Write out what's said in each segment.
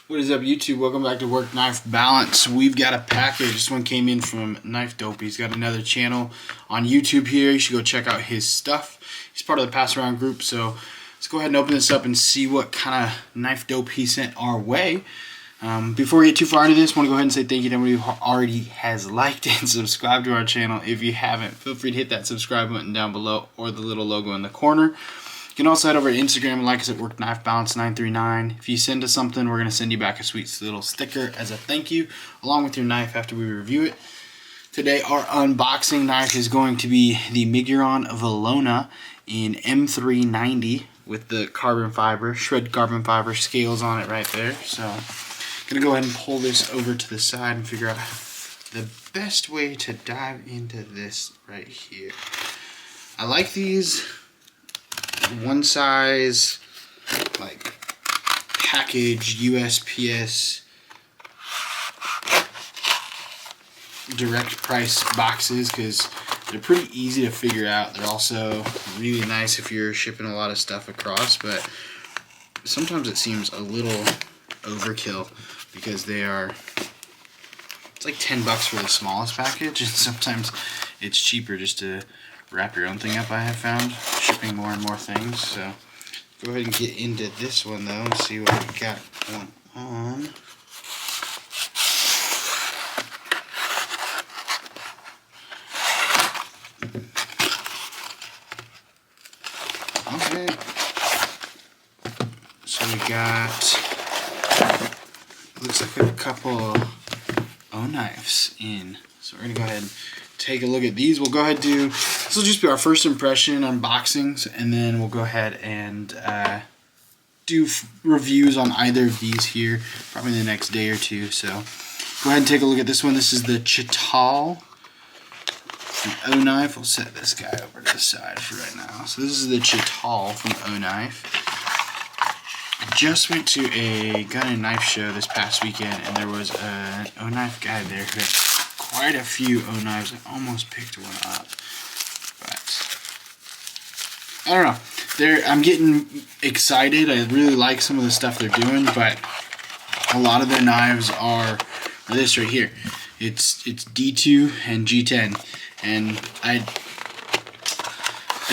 What is up, YouTube? Welcome back to Work Knife Balance. We've got a package. This one came in from Knife Dope. He's got another channel on YouTube here. You should go check out his stuff. He's part of the Pass Around group. So let's go ahead and open this up and see what kind of Knife Dope he sent our way. Before we get too far into this, I want to go ahead and say thank you to everybody who already has liked and subscribed to our channel. If you haven't, feel free to hit that subscribe button down below or the little logo in the corner. You can also head over to Instagram and like us at Work Knife Balance 939. If you send us something, we're going to send you back a sweet little sticker as a thank you, along with your knife after we review it. Today, our unboxing knife is going to be the Miguron Valona in M390 with the carbon fiber, shred carbon fiber scales on it right there. So I'm going to go ahead and pull this over to the side and figure out the best way to dive into this right here. I like these one size, like, package USPS direct price boxes because they're pretty easy to figure out. They're also really nice if you're shipping a lot of stuff across, but sometimes it seems a little overkill because they are, it's like $10 for the smallest package, and sometimes it's cheaper just to wrap your own thing up. I have found shipping more and more things. So go ahead and get into this one though and see what we got going on. Okay, so we got, looks like a couple O knives in. So we're gonna go ahead and take a look at these. We'll go ahead and do, this will just be our first impression unboxings, and then we'll go ahead and do reviews on either of these here, probably in the next day or two. So go ahead and take a look at this one. This is the Chital from O Knife. We'll set this guy over to the side for right now. So this is the Chital from O Knife. I just went to a gun and knife show this past weekend, and there was an O Knife guy there who had quite a few O knives. I almost picked one up, but I don't know. I'm getting excited. I really like some of the stuff they're doing, but a lot of their knives are this right here. It's D2 and G10, and a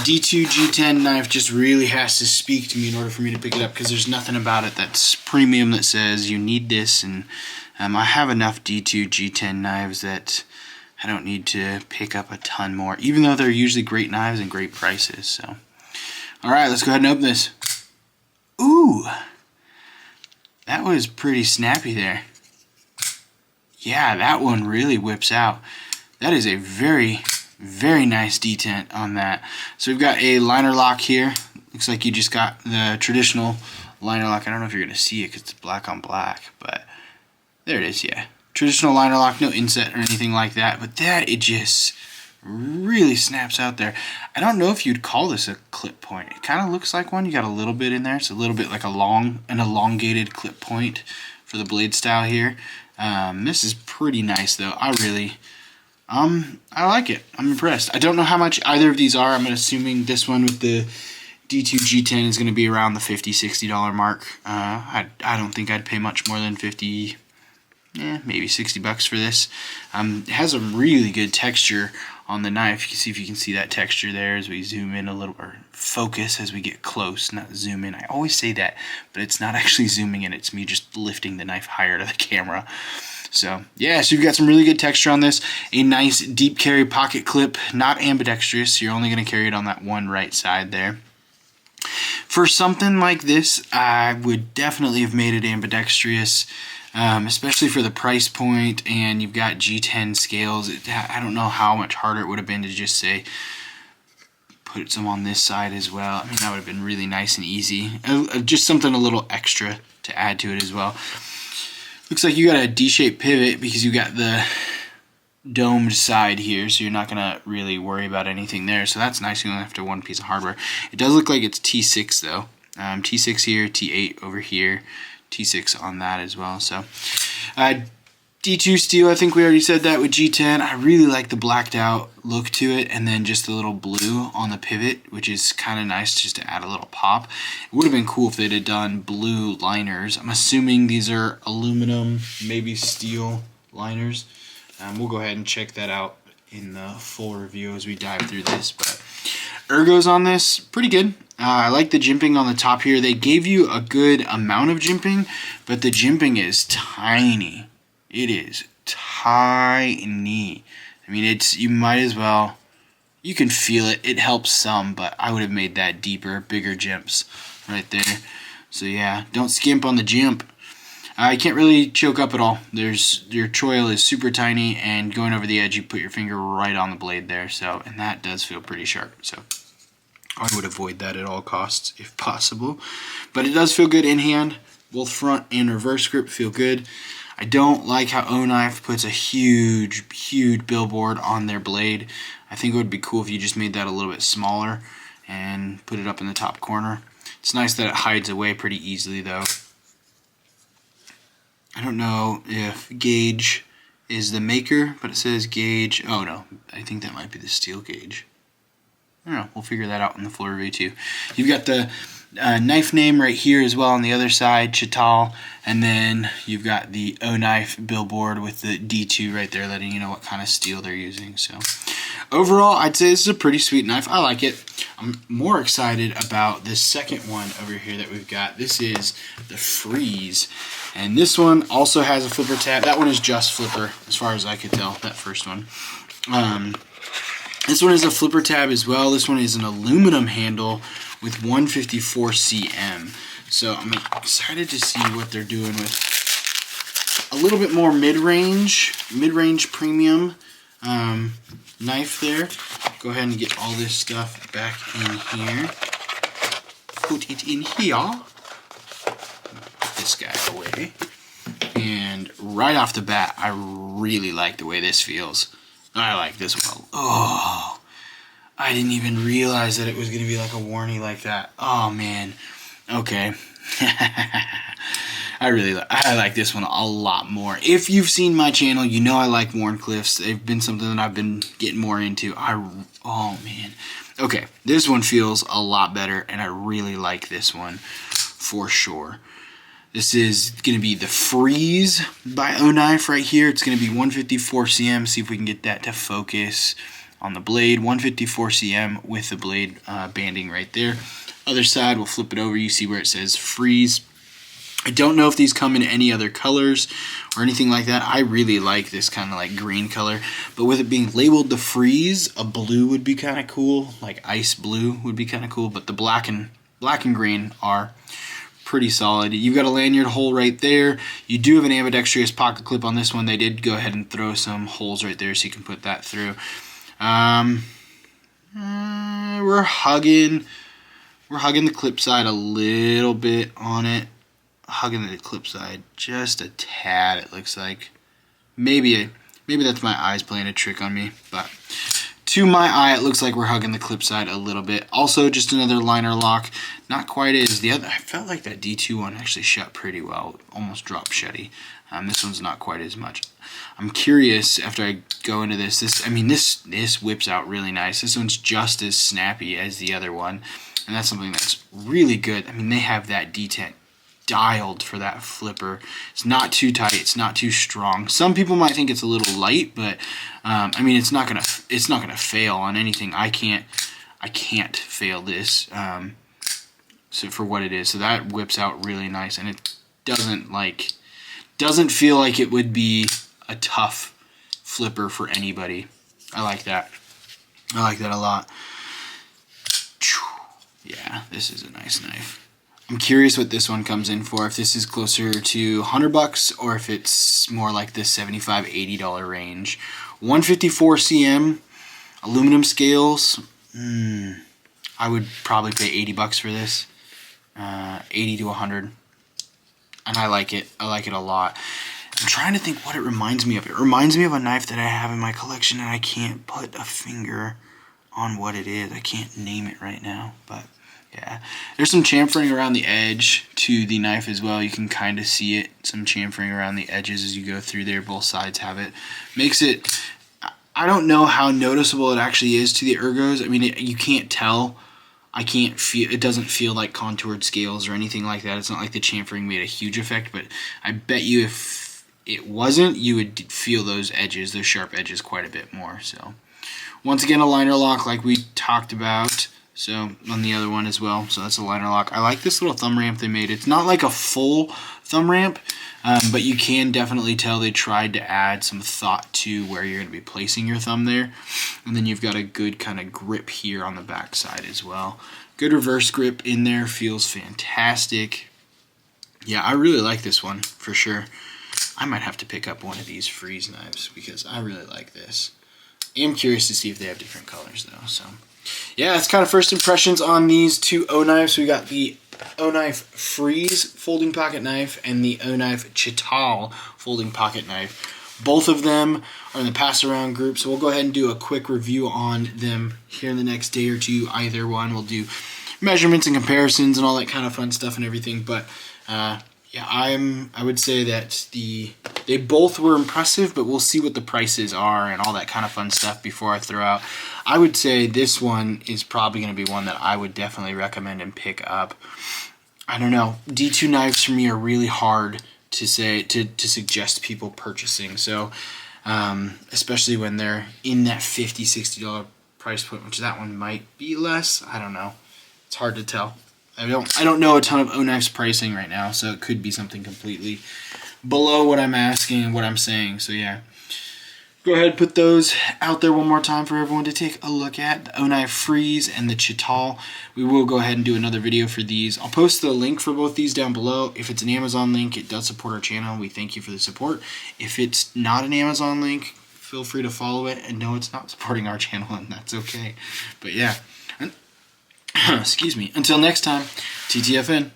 D2 G10 knife just really has to speak to me in order for me to pick it up, because there's nothing about it that's premium that says you need this, and I have enough D2 G10 knives that I don't need to pick up a ton more, even though they're usually great knives and great prices. So, alright, let's go ahead and open this. Ooh, that was pretty snappy there. Yeah, that one really whips out. That is a very, very nice detent on that. So we've got a liner lock here. Looks like you just got the traditional liner lock. I don't know if you're going to see it because it's black on black, but there it is, yeah. Traditional liner lock, no inset or anything like that, but that, it just really snaps out there. I don't know if you'd call this a clip point. It kind of looks like one. You got a little bit in there. It's a little bit like an elongated clip point for the blade style here. This is pretty nice though. I like it. I'm impressed. I don't know how much either of these are. I'm assuming this one with the D2 G10 is going to be around the $50, $60 mark. I don't think I'd pay much more than $50, maybe $60 for this. It has a really good texture on the knife. You can see, if you can see that texture there as we zoom in a little, or focus as we get close, not zoom in. I always say that, but it's not actually zooming in. It's me just lifting the knife higher to the camera. So yeah, so you've got some really good texture on this. A nice deep carry pocket clip, not ambidextrous. You're only going to carry it on that one right side there. For something like this, I would definitely have made it ambidextrous, especially for the price point, and you've got G10 scales. I don't know how much harder it would have been to just say, put some on this side as well. I mean, that would have been really nice and easy. Just something a little extra to add to it as well. Looks like you got a D-shaped pivot because you got the domed side here, so you're not going to really worry about anything there. So that's nice. You only have to one piece of hardware. It does look like it's T6 though. T6 here, T8 over here, T6 on that as well. So D2 steel, I think we already said that with G10. I really like the blacked out look to it, and then just the little blue on the pivot, which is kind of nice just to add a little pop. It would have been cool if they'd have done blue liners. I'm assuming these are aluminum, maybe steel liners. We'll go ahead and check that out in the full review as we dive through this. But ergos on this, pretty good. I like the jimping on the top here. They gave you a good amount of jimping, but the jimping is tiny. It is tiny. I mean, you might as well, you can feel it. It helps some, but I would have made that deeper, bigger jimps right there. So yeah, don't skimp on the jimp. You can't really choke up at all. Your choil is super tiny, and going over the edge, you put your finger right on the blade there. So, and that does feel pretty sharp. So I would avoid that at all costs if possible. But it does feel good in hand. Both front and reverse grip feel good. I don't like how O-Knife puts a huge billboard on their blade. I think it would be cool if you just made that a little bit smaller and put it up in the top corner. It's nice that it hides away pretty easily though. I don't know if gauge is the maker, but it says gauge. Oh no, I think that might be the steel gauge. I don't know, we'll figure that out in the full review too. You've got the knife name right here as well on the other side, Chital, and then you've got the O-Knife billboard with the D2 right there letting you know what kind of steel they're using. So overall, I'd say this is a pretty sweet knife. I like it. I'm more excited about this second one over here that we've got. This is the Freeze, and this one also has a flipper tab. That one is just flipper as far as I could tell, that first one. This one is a flipper tab as well. This one is an aluminum handle with 154 cm. So I'm excited to see what they're doing with a little bit more mid-range premium knife there. Go ahead and get all this stuff back in here. Put it in here. Put this guy away. And right off the bat, I really like the way this feels. I like this one. Oh, I didn't even realize that it was going to be like a warnie like that. Oh, man. Okay. I like this one a lot more. If you've seen my channel, you know I like Wharncliffes. They've been something that I've been getting more into. Oh, man. Okay, this one feels a lot better, and I really like this one for sure. This is going to be the Freeze by O-Knife right here. It's going to be 154 cm. See if we can get that to focus on the blade. 154 cm with the blade banding right there. Other side, we'll flip it over. You see where it says Freeze. I don't know if these come in any other colors or anything like that. I really like this kind of like green color. But with it being labeled the Freeze, a blue would be kind of cool. Like ice blue would be kind of cool. But the black and green are pretty solid. You've got a lanyard hole right there. You do have an ambidextrous pocket clip on this one. They did go ahead and throw some holes right there so you can put that through. We're hugging the clip side a little bit on it. Hugging the clip side just a tad, it looks like. Maybe that's my eyes playing a trick on me, but to my eye, it looks like we're hugging the clip side a little bit. Also, just another liner lock. Not quite as the other. I felt like that D2 one actually shut pretty well. Almost dropped shutty. This one's not quite as much. I'm curious after I go into this. This whips out really nice. This one's just as snappy as the other one, and that's something that's really good. I mean, they have that detent dialed for that flipper. It's not too tight. It's not too strong. Some people might think it's a little light, but I mean, it's not gonna fail on anything. I can't fail this. So for what it is, so that whips out really nice, and it doesn't feel like it would be a tough flipper for anybody. I like that. I like that a lot. Yeah, this is a nice knife. I'm curious what this one comes in for, if this is closer to $100 or if it's more like the $75, $80 range. 154 cm, aluminum scales. I would probably pay $80 for this. 80 to 100. And I like it. I like it a lot. I'm trying to think what it reminds me of. It reminds me of a knife that I have in my collection, and I can't put a finger on what it is. I can't name it right now, but Yeah, there's some chamfering around the edge to the knife as well. You can kind of see it, some chamfering around the edges as you go through there. Both sides have it. Makes it, I don't know how noticeable it actually is to the ergos. I mean, you can't tell. I can't feel, it doesn't feel like contoured scales or anything like that. It's not like the chamfering made a huge effect, but I bet you if it wasn't, you would feel those edges, those sharp edges quite a bit more. So once again, a liner lock like we talked about. So on the other one as well. So that's a liner lock. I like this little thumb ramp they made. It's not like a full thumb ramp, but you can definitely tell they tried to add some thought to where you're going to be placing your thumb there. And then you've got a good kind of grip here on the back side as well. Good reverse grip in there. Feels fantastic. Yeah, I really like this one for sure. I might have to pick up one of these freeze knives because I really like this. I am curious to see if they have different colors though. So yeah, that's kind of first impressions on these two O-knives. We got the O-knife Freeze folding pocket knife and the O-knife Chital folding pocket knife. Both of them are in the pass around group, so we'll go ahead and do a quick review on them here in the next day or two. Either one, we'll do measurements and comparisons and all that kind of fun stuff and everything. But yeah, I would say that they both were impressive, but we'll see what the prices are and all that kind of fun stuff before I throw out. I would say this one is probably going to be one that I would definitely recommend and pick up. I don't know. D2 knives for me are really hard to say to suggest people purchasing. So especially when they're in that $50, $60 price point, which that one might be less. I don't know. It's hard to tell. I don't know a ton of O-Knife's pricing right now, so it could be something completely below what I'm asking and what I'm saying. So yeah, go ahead and put those out there one more time for everyone to take a look at. The O-Knife Freeze and the Chital. We will go ahead and do another video for these. I'll post the link for both these down below. If it's an Amazon link, it does support our channel. We thank you for the support. If it's not an Amazon link, feel free to follow it and know it's not supporting our channel, and that's okay. But yeah. Excuse me. Until next time, TTFN.